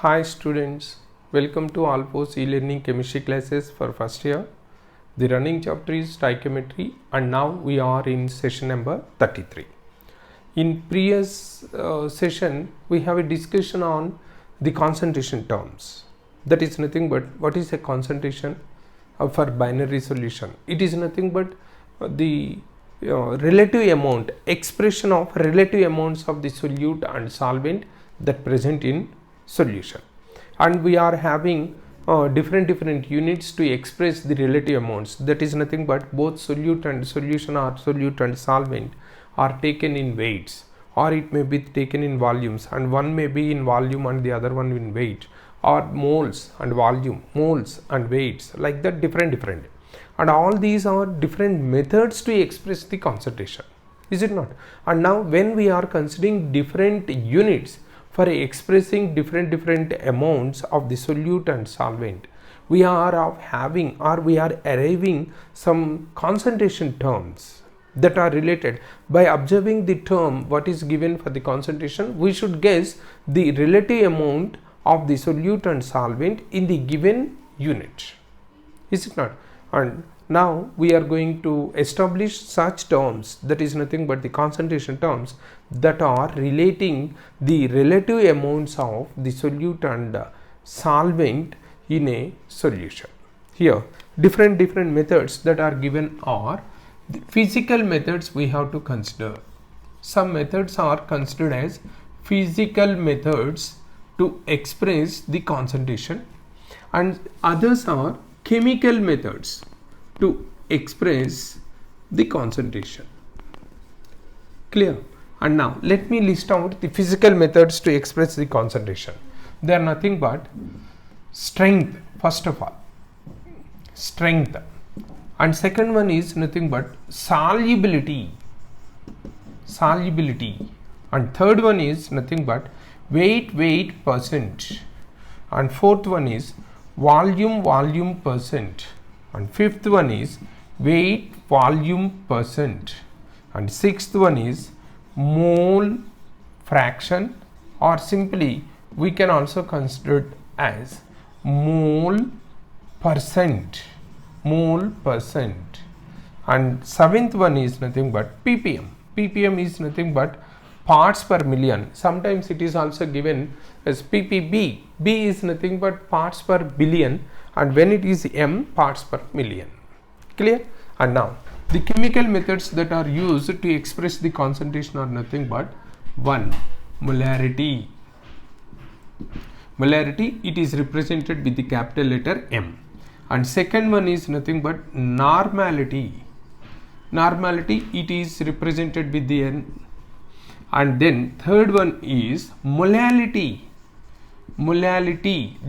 Hi students, welcome to Alpos e-learning chemistry classes for first year. The running chapter is stoichiometry and now we are in session number 33. In previous session we have a discussion on the concentration terms. That is nothing but what is a concentration for binary solution. It is nothing but the relative amount, expression of relative amounts of the solute and solvent that present in solution, and we are having different units to express the relative amounts. That is nothing but both solute and solution or solute and solvent are taken in weights, or it may be taken in volumes, and one may be in volume and the other one in weight, or moles and volume, moles and weights, like that, different, and all these are different methods to express the concentration, is it not? And now when we are considering different units for expressing different amounts of the solute and solvent, we are having, or we are arriving some concentration terms that are related. By observing the term what is given for the concentration, we should guess the relative amount of the solute and solvent in the given unit, is it not? And now we are going to establish such terms, that is nothing but the concentration terms that are relating the relative amounts of the solute and solvent in a solution. Here different methods that are given are the physical methods we have to consider. Some methods are considered as physical methods to express the concentration, and others are chemical methods to express the concentration. Clear? And now let me list out the physical methods to express the concentration. They are nothing but strength, first of all, strength, and second one is nothing but solubility, and third one is nothing but weight percent, and fourth one is volume percent, and fifth one is weight volume percent, and sixth one is mole fraction, or simply we can also consider it as mole percent, and seventh one is nothing but ppm is nothing but parts per million. Sometimes it is also given as ppb. B is nothing but parts per billion, and when it is m, parts per million. Clear? And now the chemical methods that are used to express the concentration are nothing but one, molarity, it is represented with the capital letter M, and second one is nothing but normality, it is represented with the N, and then third one is molality.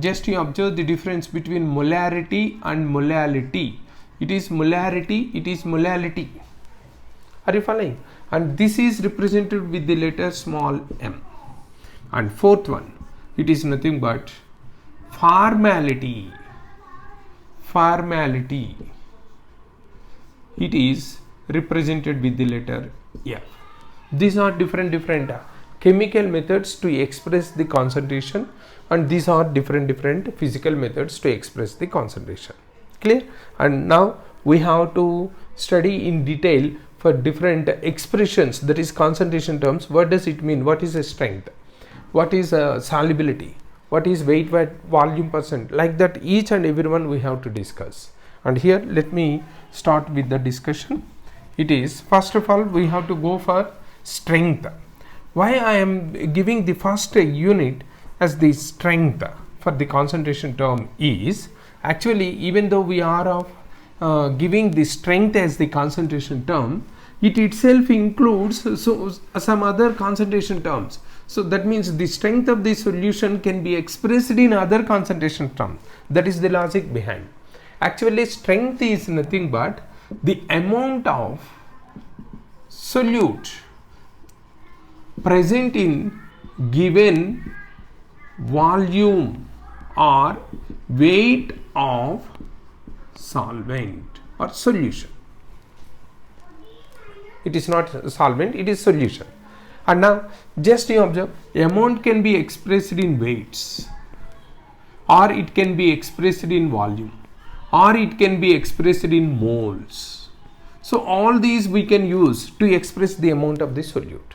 Just you observe the difference between molarity and molality. It is molarity, it is molality. Are you following? And this is represented with the letter small m. And fourth one, it is nothing but formality, it is represented with the letter F. These are different chemical methods to express the concentration, and these are different physical methods to express the concentration. Clear? And now we have to study in detail for different expressions, that is concentration terms. What does it mean? What is a strength? What is a solubility? What is weight volume percent? Like that, each and every one we have to discuss. And here let me start with the discussion. It is, first of all, we have to go for strength. Why I am giving the first unit as the strength for the concentration term is, actually, even though we are giving the strength as the concentration term, it itself includes some other concentration terms. So that means the strength of the solution can be expressed in other concentration terms. That is the logic behind. Actually, strength is nothing but the amount of solute present in given volume or weight of solvent or solution. It is not solvent, it is solution. And now just you observe, amount can be expressed in weights, or it can be expressed in volume, or it can be expressed in moles. So all these we can use to express the amount of the solute.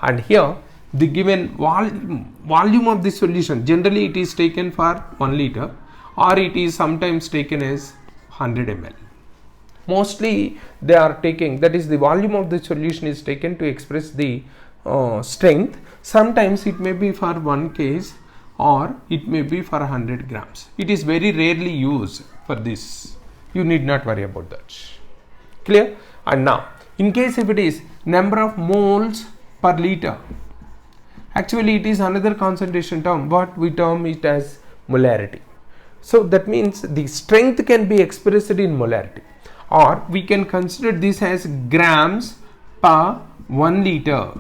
And here the given volume of the solution, generally it is taken for 1 liter, or it is sometimes taken as 100 ml. Mostly they are taking, that is the volume of the solution is taken to express the strength. Sometimes it may be for 1 case, or it may be for 100 grams. It is very rarely used for this. You need not worry about that. Clear? And now, in case if it is number of moles per liter, actually it is another concentration term, but we term it as molarity. So that means the strength can be expressed in molarity, or we can consider this as grams per 1 liter,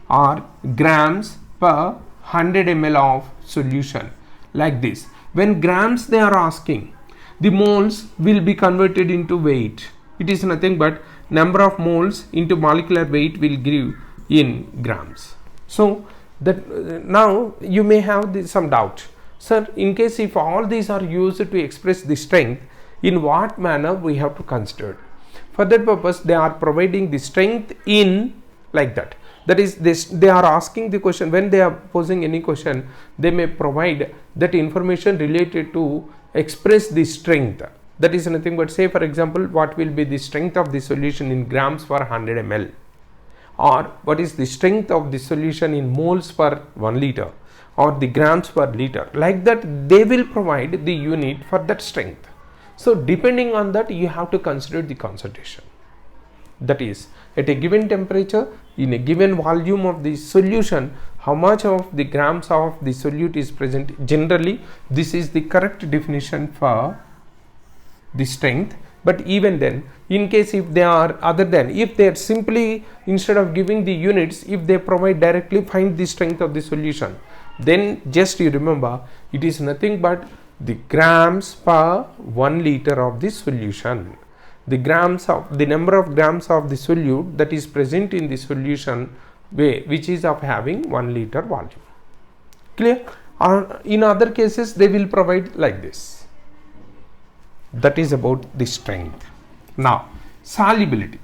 or grams per 100 ml of solution, like this. When grams they are asking, the moles will be converted into weight. It is nothing but number of moles into molecular weight will give in grams. So that now you may have some doubt, sir, in case if all these are used to express the strength, in what manner we have to consider? For that purpose they are providing the strength in like that. That is, they are asking the question, when they are posing any question, they may provide that information related to express the strength. That is nothing but, say for example, what will be the strength of the solution in grams per 100 ml, or what is the strength of the solution in moles per 1 liter, or the grams per liter. Like that they will provide the unit for that strength. So depending on that you have to consider the concentration. That is, at a given temperature, in a given volume of the solution, how much of the grams of the solute is present. Generally this is the correct definition for the strength. But even then, in case if they are other than, if they are simply, instead of giving the units, if they provide directly find the strength of the solution, then just you remember it is nothing but the grams per 1 liter of the solution. The grams of the number of grams of the solute that is present in the solution which is of having 1 liter volume. Clear? Or in other cases they will provide like this. That is about the strength. Now solubility.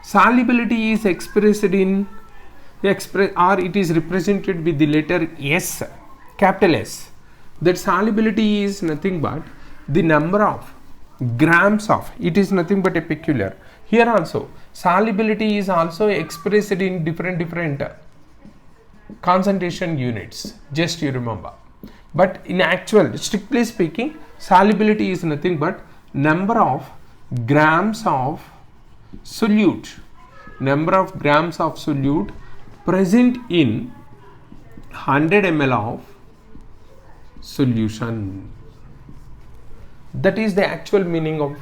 Solubility is expressed in or it is represented with the letter S, capital S. That solubility is nothing but the number of grams of, it is nothing but a peculiar. Here also solubility is also expressed in different concentration units, just you remember. But in actual, strictly speaking, solubility is nothing but number of grams of solute, number of grams of solute present in 100 ml of solution. That is the actual meaning of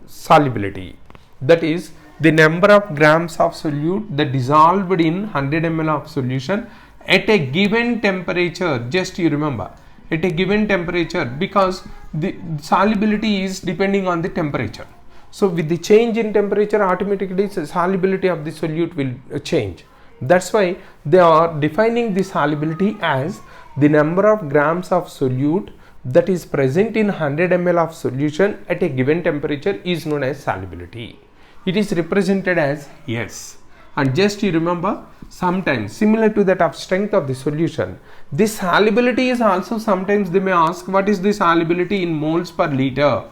solubility. That is the number of grams of solute that dissolved in 100 ml of solution at a given temperature. Just you remember, at a given temperature, because the solubility is depending on the temperature. So with the change in temperature, automatically the solubility of the solute will change. That's why they are defining the solubility as the number of grams of solute that is present in 100 ml of solution at a given temperature is known as solubility. It is represented as S. And just you remember, sometimes similar to that of strength of the solution, this solubility is also, sometimes they may ask what is the solubility in moles per liter.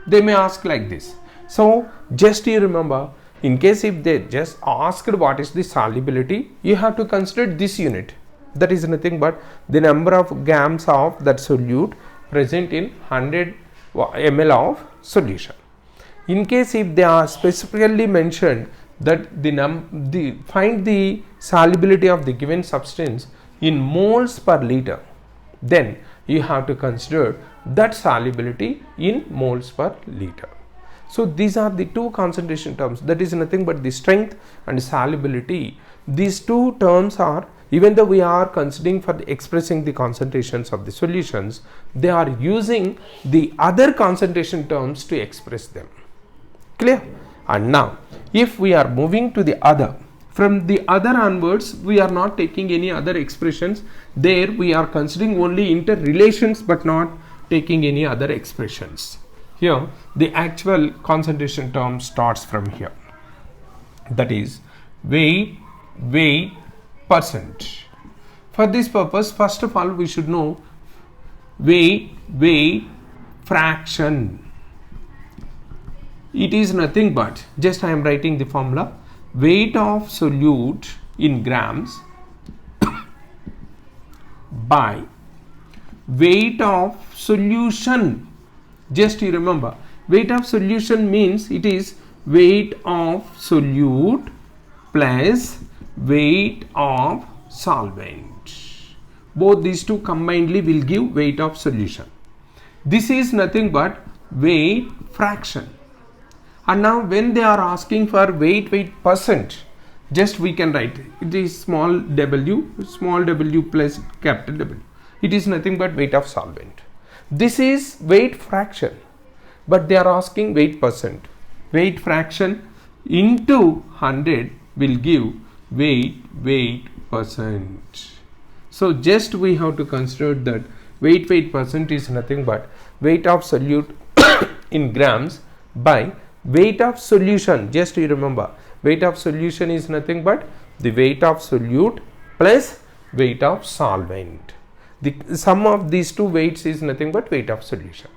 They may ask like this. So just you remember, in case if they just asked what is the solubility, you have to consider this unit. That is nothing but the number of grams of that solute present in 100 ml of solution. In case if they are specifically mentioned that find the solubility of the given substance in moles per liter, then you have to consider that solubility in moles per liter. So these are the two concentration terms. That is nothing but the strength and solubility. These two terms are, even though we are considering for expressing the concentrations of the solutions, they are using the other concentration terms to express them. Clear? And now if we are moving to the other, From the other onwards, we are not taking any other expressions. There we are considering only interrelations but not taking any other expressions. Here the actual concentration term starts from here. That is weight, percent. For this purpose, first of all, we should know weight, fraction. It is nothing but, just I am writing the formula, weight of solute in grams by weight of solution. Just you remember, weight of solution means it is weight of solute plus weight of solvent. Both these two combinedly will give weight of solution. This is nothing but weight fraction. And now when they are asking for weight percent, just we can write it is small w plus capital W. It is nothing but weight of solvent. This is weight fraction, but they are asking weight percent. Weight fraction into 100 will give weight percent. So just we have to consider that weight percent is nothing but weight of solute in grams by weight of solution. Just you remember, weight of solution is nothing but the weight of solute plus weight of solvent. The sum of these two weights is nothing but weight of solution.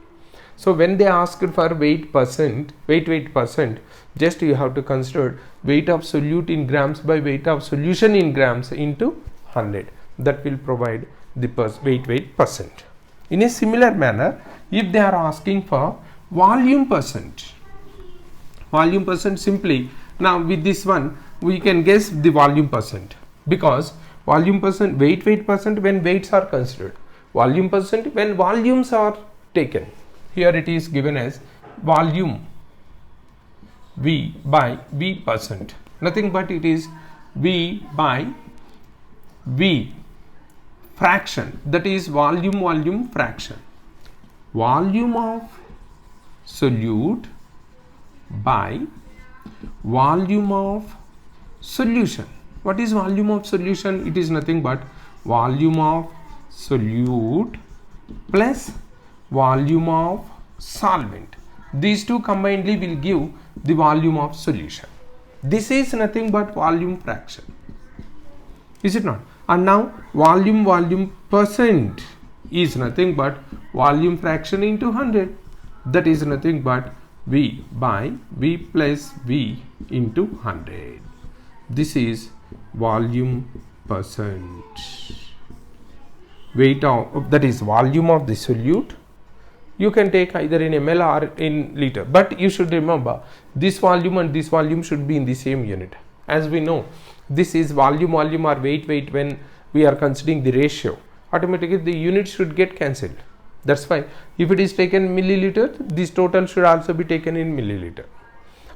So when they ask for weight percent, just you have to consider weight of solute in grams by weight of solution in grams into 100. That will provide the weight percent. In a similar manner, if they are asking for volume percent, simply now with this one we can guess the volume percent, because volume percent, weight percent when weights are considered, volume percent when volumes are taken. Here it is given as volume V by V percent, nothing but it is V by V fraction, that is volume fraction. Volume of solute by volume of solution. What is volume of solution? It is nothing but volume of solute plus volume of solvent. These two combinedly will give the volume of solution. This is nothing but volume fraction, is it not? And now volume percent is nothing but volume fraction into 100, that is nothing but V by V plus V into 100. This is volume percent. Weight of, that is volume of the solute. You can take either in ml or in liter, but you should remember this volume and this volume should be in the same unit. As we know, this is volume or weight when we are considering the ratio, automatically the units should get cancelled. That's why if it is taken milliliter, this total should also be taken in milliliter,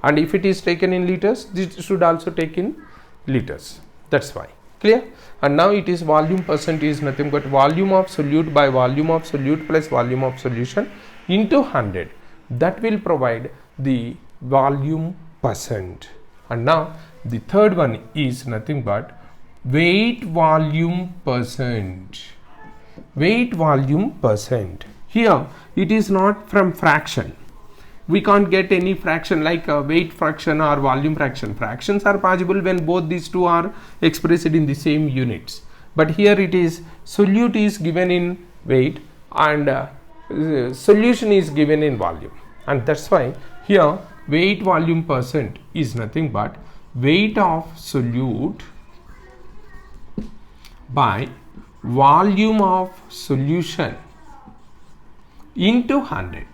and if it is taken in liters, this should also take in liters. That's why. Clear? And now it is volume percent is nothing but volume of solute by volume of solute plus volume of solution into 100. That will provide the volume percent. And now the third one is nothing but weight volume percent. Weight volume percent. Here it is not from fraction. We can't get any fraction like weight fraction or volume fraction. Fractions are possible when both these two are expressed in the same units. But here it is solute is given in weight and solution is given in volume. And that's why here weight volume percent is nothing but weight of solute by volume of solution into 100.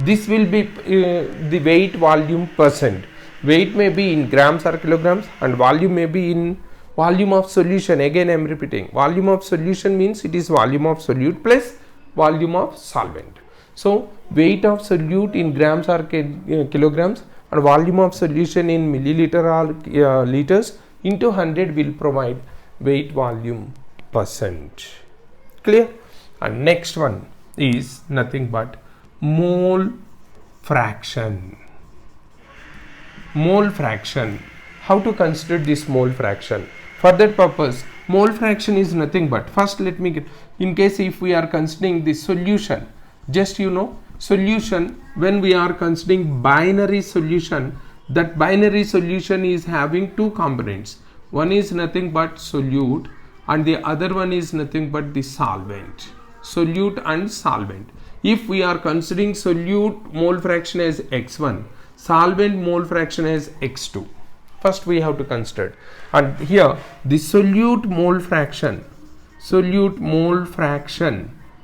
This will be the weight volume percent. Weight may be in grams or kilograms and volume may be in volume of solution. Again I am repeating, volume of solution means it is volume of solute plus volume of solvent. So weight of solute in grams or kilograms and volume of solution in milliliter or liters into 100 will provide weight volume percent. Clear? And next one is nothing but mole fraction. Mole fraction. how to consider this mole fraction. For that purpose, mole fraction is nothing but, first let me get, in case if we are considering the solution, just solution, when we are considering binary solution, that binary solution is having two components. One is nothing but solute and the other one is nothing but the solvent. Solute and solvent. If we are considering solute mole fraction as x1, solvent mole fraction as x2, first we have to consider. And here the solute mole fraction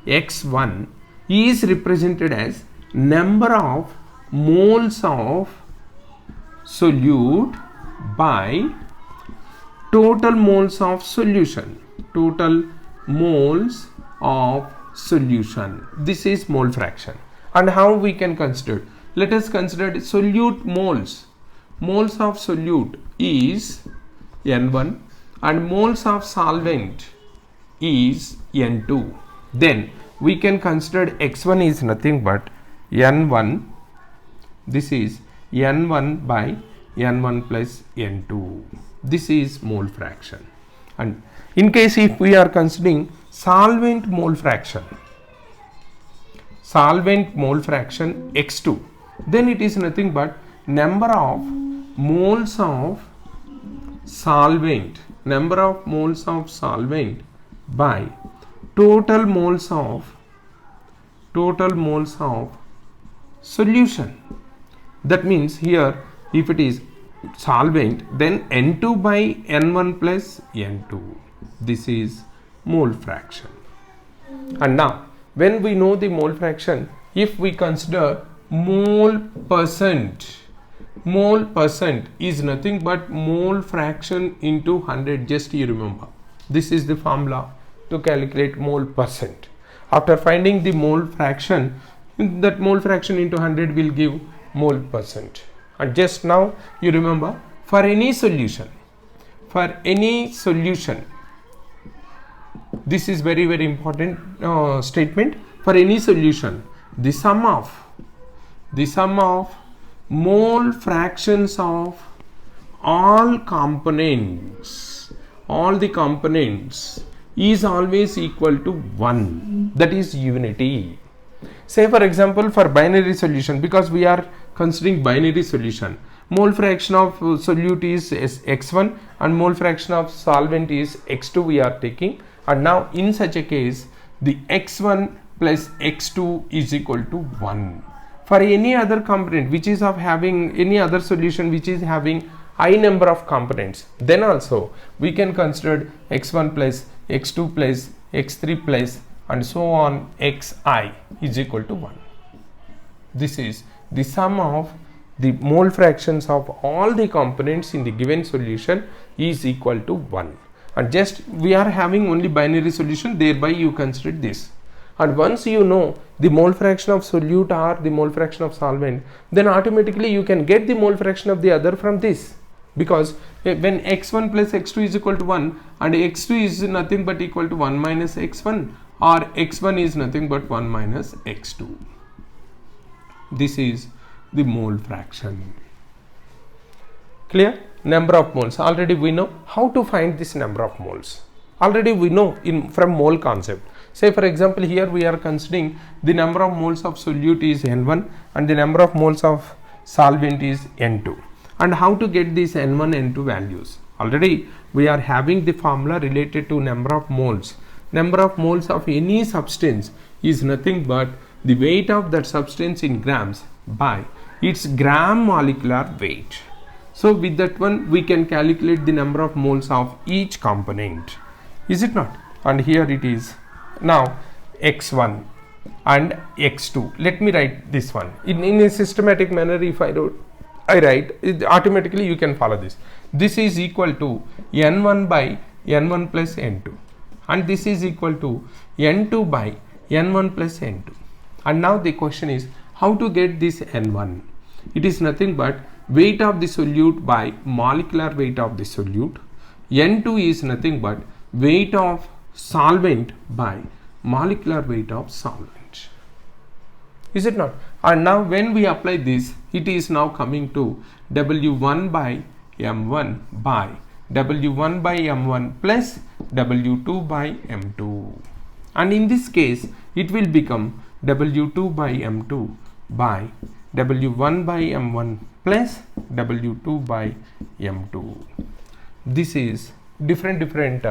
x1 is represented as number of moles of solute by total moles of solution. Total moles of solution. This is mole fraction. And how we can consider? Let us consider solute moles. Moles of solute is N1 and moles of solvent is N2. Then we can consider x1 is nothing but N1. This is N1 by N1 plus N2. This is mole fraction. And in case if we are considering solvent mole fraction x2, then it is nothing but number of moles of solvent by total moles of solution. That means here if it is solvent, then N2 by N1 plus N2. This is mole fraction. And now when we know the mole fraction, if we consider mole percent is nothing but mole fraction into 100. Just you remember, this is the formula to calculate mole percent. After finding the mole fraction, that mole fraction into 100 will give mole percent. And just now you remember, for any solution, this is very important statement. For any solution, the sum of mole fractions of all the components is always equal to 1. That is unity. Say for example, for binary solution, because we are considering binary solution, mole fraction of solute is x1 and mole fraction of solvent is x2 we are taking. And now in such a case, the x1 plus x2 is equal to 1. For any other component which is of having any other solution which is having I number of components, then also we can consider x1 plus x2 plus x3 plus and so on xi is equal to 1. This is the sum of the mole fractions of all the components in the given solution is equal to 1. And just we are having only binary solution, thereby you consider this. And once you know the mole fraction of solute or the mole fraction of solvent, then automatically you can get the mole fraction of the other from this. Because when x1 plus x2 is equal to 1 and x2 is nothing but equal to 1 minus x1, or x1 is nothing but 1 minus x2. This is the mole fraction. Clear? Number of moles. Already we know how to find this number of moles. Already we know from mole concept. Say for example, here we are considering the number of moles of solute is N1 and the number of moles of solvent is N2. And how to get these N1, N2 values? Already we are having the formula related to number of moles. Number of moles of any substance is nothing but the weight of that substance in grams by its gram molecular weight. So with that one we can calculate the number of moles of each component. Is it not? And here it is. Now x1 and x2. Let me write this one in a systematic manner. If I write it, automatically you can follow this. This is equal to n1 by n1 plus n2, and this is equal to n2 by n1 plus n2. And now the question is how to get this n1. It is nothing but weight of the solute by molecular weight of the solute. n2 is nothing but weight of solvent by molecular weight of solvent. Is it not? And now when we apply this, it is now coming to W1 by m1 by w1 by m1 plus w2 by m2, and in this case it will become w2 by m2 by w1 by m1 plus w2 by m2. This is different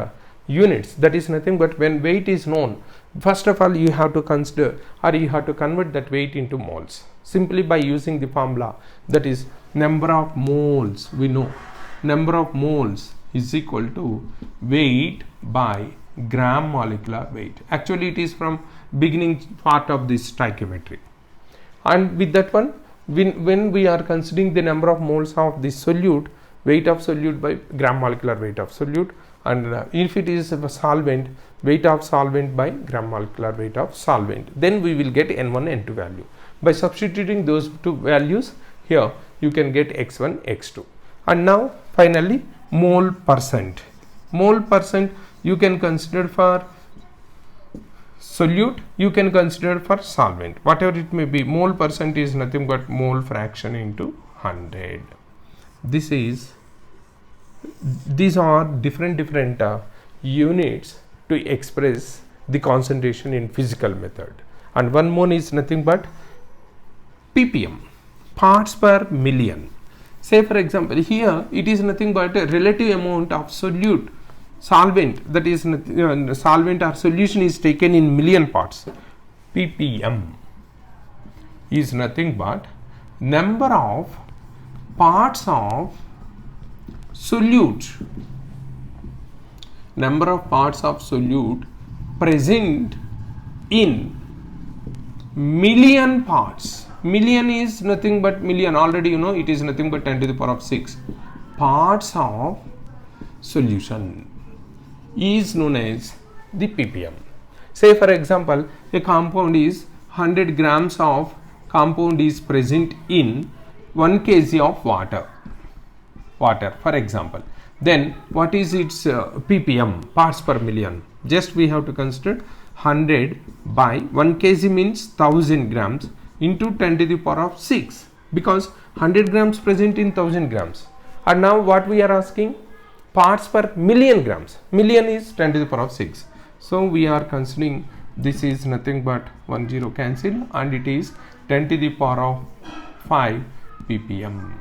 units. That is nothing but when weight is known, first of all you have to consider, or you have to convert that weight into moles simply by using the formula, that is number of moles. We know number of moles is equal to weight by gram molecular weight. Actually it is from beginning part of this stoichiometry, and with that one, when we are considering the number of moles of this solute, weight of solute by gram molecular weight of solute, and if it is a solvent, weight of solvent by gram molecular weight of solvent, then we will get n1 n2 value. By substituting those two values here, you can get x1 x2. And now finally mole percent. Mole percent you can consider for solute, you can consider for solvent, whatever it may be. Mole percent is nothing but mole fraction into 100. These are different units to express the concentration in physical method, and one more is nothing but ppm, parts per million. Say for example, here it is nothing but a relative amount of solute, solvent, that is solvent or solution is taken in million parts. ppm is nothing but number of parts of solute, number of parts of solute present in million parts. Million is nothing but million, already you know, it is nothing but 10 to the power of 6 parts of solution is known as the ppm. Say for example, a compound is 100 grams of compound is present in 1 kg of water for example, then what is its ppm, parts per million? Just we have to consider 100 by 1 kg means 1000 grams into 10 to the power of 6, because 100 grams present in 1000 grams. And now what we are asking, parts per million grams. Million is 10 to the power of 6. So we are considering this is nothing but 1 0 cancel, and it is 10 to the power of 5 ppm.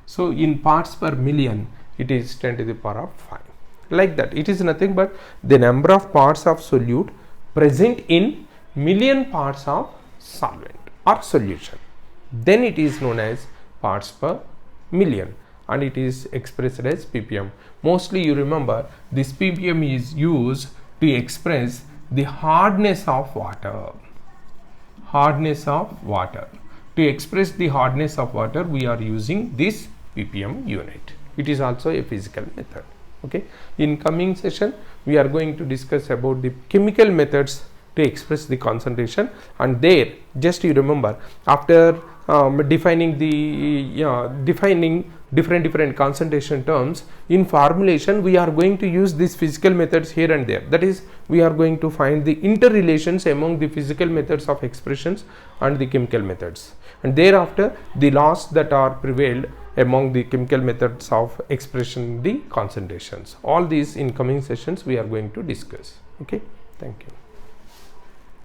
So in parts per million it is 10 to the power of 5. Like that, it is nothing but the number of parts of solute present in million parts of solvent or solution. Then it is known as parts per million, and it is expressed as ppm. Mostly you remember this ppm is used to express the hardness of water. Hardness of water. To express the hardness of water, we are using this ppm unit. It is also a physical method. Okay. In coming session, we are going to discuss about the chemical methods to express the concentration, and there just you remember, after defining different concentration terms in formulation, we are going to use these physical methods here and there. That is, we are going to find the interrelations among the physical methods of expressions and the chemical methods, and thereafter the laws that are prevailed among the chemical methods of expression the concentrations. All these in coming sessions we are going to discuss. Okay, thank you.